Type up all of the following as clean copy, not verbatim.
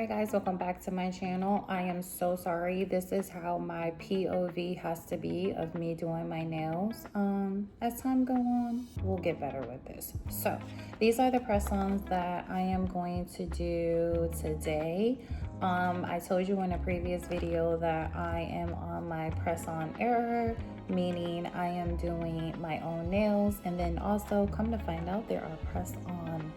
Alright guys, welcome back to my channel. I am so sorry. This is how my POV has to be of me doing my nails. As time go on, we'll get better with this. So these are the press-ons that I am going to do today. I told you in a previous video that I am on my press-on error, meaning I am doing my own nails, and then also come to find out there are press-on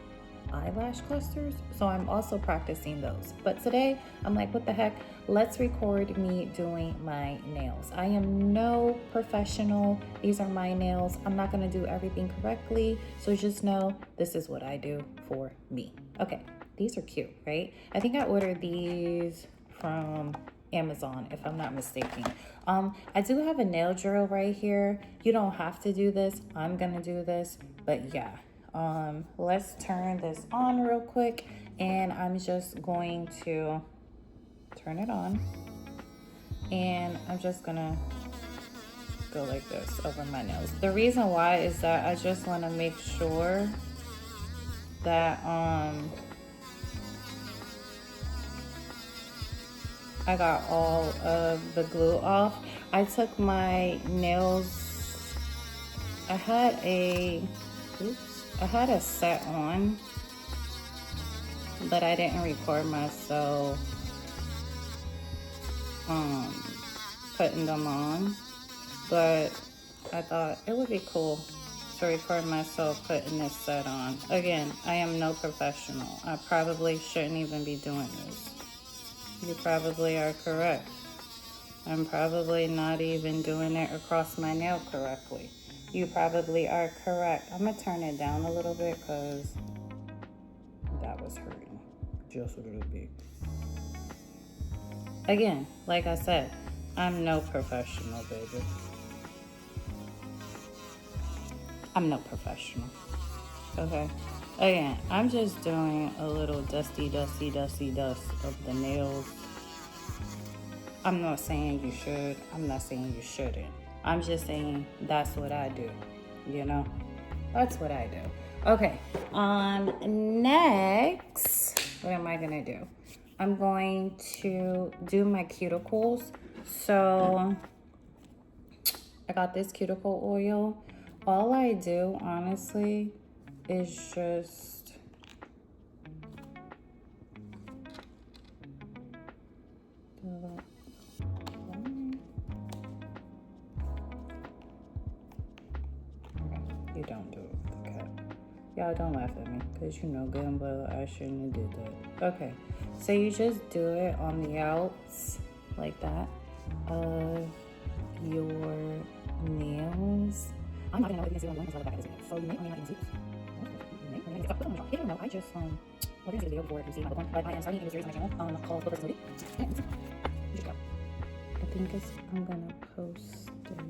eyelash clusters, so I'm also practicing those. But today I'm like, what the heck, let's record me doing my nails. I am no professional. These are my nails. I'm not going to do everything correctly, so just know this is what I do for me. Okay, these are cute, right? I think I ordered these from Amazon, if I'm not mistaken. I do have a nail drill right here. You don't have to do this. I'm gonna do this, but yeah. Let's turn this on real quick, and I'm just going to turn it on, and I'm just gonna go like this over my nails. The reason why is that I just want to make sure that I got all of the glue off. I took my nails, I had a set on, but I didn't record myself putting them on, but I thought it would be cool to record myself putting this set on. Again, I am no professional. I probably shouldn't even be doing this. You probably are correct. I'm probably not even doing it across my nail correctly. You probably are correct. I'm gonna turn it down a little bit because that was hurting just a little bit. Again, like I said, I'm no professional, baby. I'm no professional, okay? Again, I'm just doing a little dusty dust of the nails. I'm not saying you should. I'm not saying you shouldn't. I'm just saying that's what I do, you know? That's what I do. Okay, next, what am I gonna do? I'm going to do my cuticles. So I got this cuticle oil. All I do, honestly, is just you don't do it with the cat. Y'all don't laugh at me, because you know good and well I shouldn't have did that. Okay, so you just do it on the outs like that of your nails. I'm not gonna know what you can see what I'm doing until I look back at this video. So you may or may not even see this. You don't know, I just well, there's a video before if you see my book one, but I am starting a new series on my channel called Book Smoothie. And just go. I think I'm gonna post it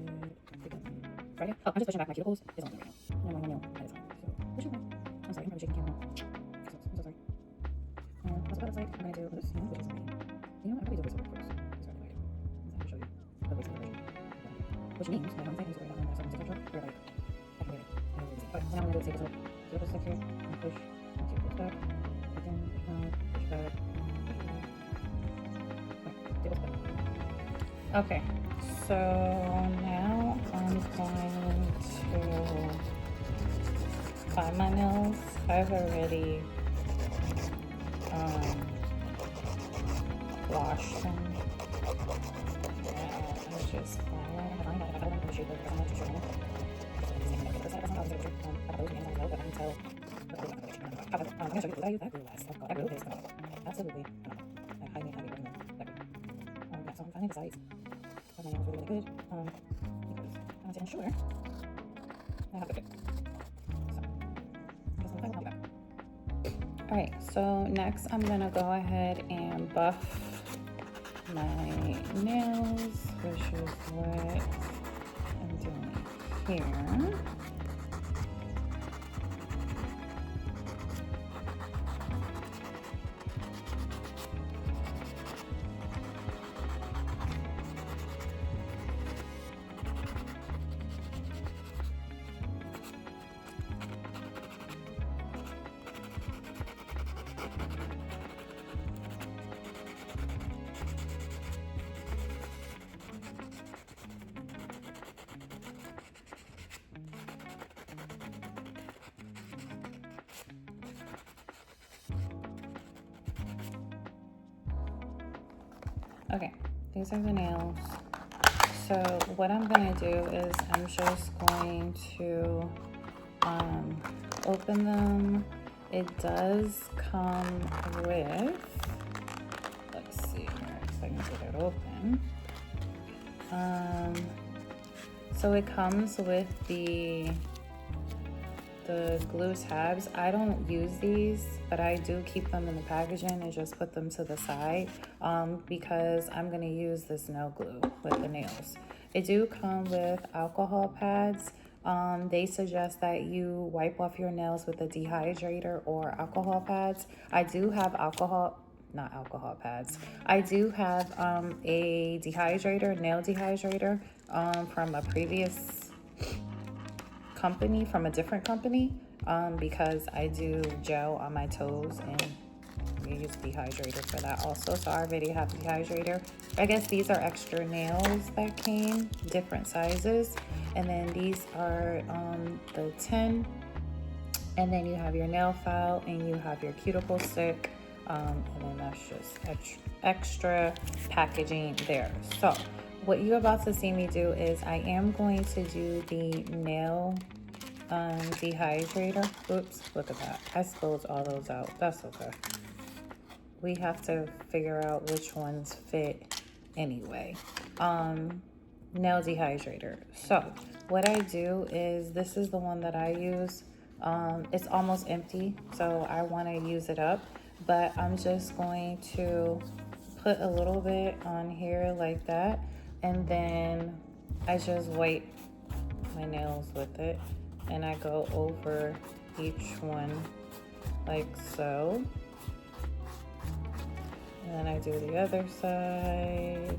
Friday. Oh, I'm just pushing back my cuticles. It's on right now. No, my nail that is on. So push it back. I'm sorry, I'm probably shaking camera. I'm so sorry. That's what it's like. I'm gonna do this, which is me. You know what? I probably do this over first. Sorry, wait. I'm gonna show you the voiceover version. Which means that I'm saying this right now, I'm going to where like I can get it. But what I'm gonna do is take this over. So this stick here, and push, and push back, and then push back. Okay, so now I'm going to find my nails. I've already washed them. Now I'm just find out if I don't want to shoot it, I'm not too sure. I'm going to show you that glue last. That glue is absolutely I highly recommend that glue. Yeah, so I'm finding the size of my nails really good because I want to ensure I have a good fit. So, just I'm that. Alright, so next I'm going to go ahead and buff my nails, which is what I'm doing here. these are the nails. So what I'm gonna do is I'm just going to open them. It does come with, let's see here if I can get it open. So it comes with the glue tabs. I don't use these, but I do keep them in the packaging and just put them to the side because I'm gonna use this nail glue with the nails. It do come with alcohol pads. They suggest that you wipe off your nails with a dehydrator or alcohol pads. I do have not alcohol pads. I do have a dehydrator, nail dehydrator from a previous company, from a different company, because I do gel on my toes and we use dehydrator for that also. So I already have dehydrator. I guess these are extra nails that came, different sizes. And then these are the 10. And then you have your nail file and you have your cuticle stick. And then that's just extra packaging there. So what you're about to see me do is I am going to do the nail dehydrator. Oops, look at that. I spilled all those out. That's okay. We have to figure out which ones fit anyway. Nail dehydrator. So what I do is, this is the one that I use. It's almost empty, so I want to use it up, but I'm just going to put a little bit on here like that, and then I just wipe my nails with it, and I go over each one like so, and then I do the other side.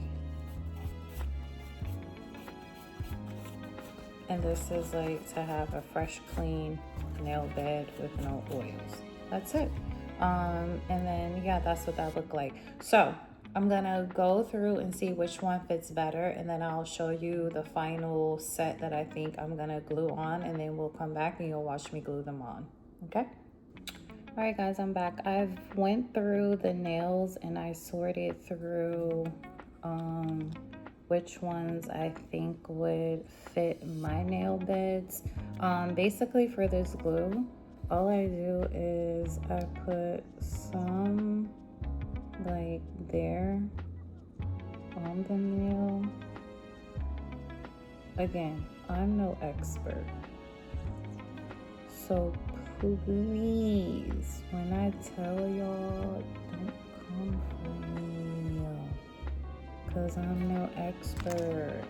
And this is like to have a fresh, clean nail bed with no oils. That's it. And then, yeah, that's what that looked like. So I'm gonna go through and see which one fits better, and then I'll show you the final set that I think I'm gonna glue on, and then we'll come back and you'll watch me glue them on, okay? All right, guys, I'm back. I've went through the nails and I sorted through which ones I think would fit my nail beds. Basically for this glue, all I do is I put some like there on the nail. Again, I'm no expert, so please, when I tell y'all, don't come for me, because I'm no expert.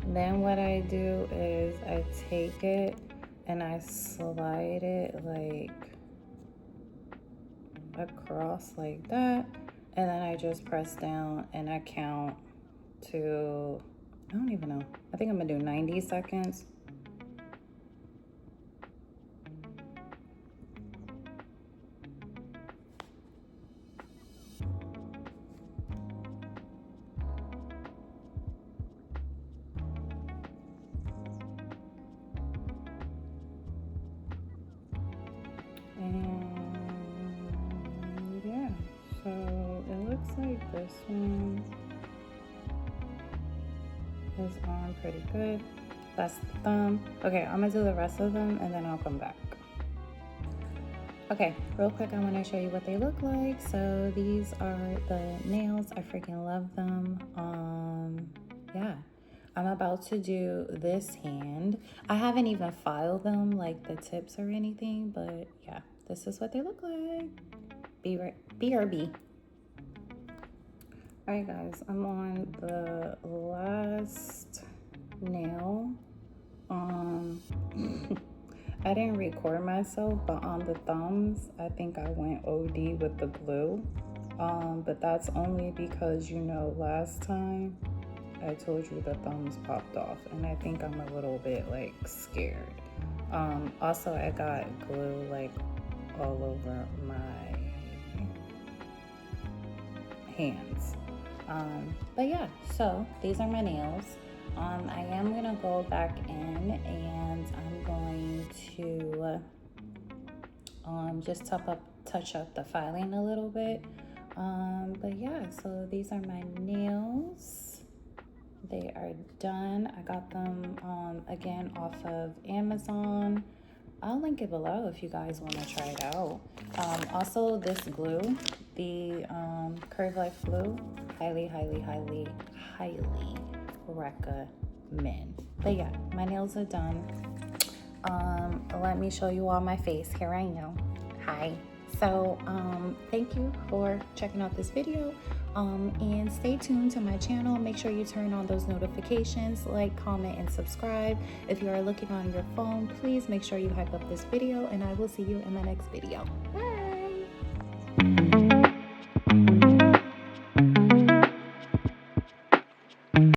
Then what I do is I take it and I slide it like across like that, and then I just press down and I count to, I don't even know, I think I'm gonna do 90 seconds. And yeah, so it looks like this one is on pretty good. That's the thumb. Okay, I'm gonna do the rest of them and then I'll come back. Okay, real quick, I want to show you what they look like. So these are the nails. I freaking love them. Yeah, I'm about to do this hand. I haven't even filed them, like the tips or anything, but yeah, this is what they look like. BRB. All right, guys, I'm on the last nail. I didn't record myself, but on the thumbs, I think I went OD with the glue. But that's only because, you know, last time I told you the thumbs popped off, and I think I'm a little bit like scared. Also, I got glue like all over my hands. But yeah, so these are my nails. I am gonna go back in and I'm going to just touch up the filing a little bit. But yeah, so these are my nails. They are done. I got them again off of Amazon. I'll link it below if you guys want to try it out. Also, this glue, the Curve Life glue, highly, highly, highly, highly recommend. But yeah, my nails are done. Let me show you all my face. Here I am. Hi. So thank you for checking out this video, and stay tuned to my channel. Make sure you turn on those notifications, like, comment, and subscribe. If you are looking on your phone, please make sure you hype up this video, and I will see you in my next video. Bye.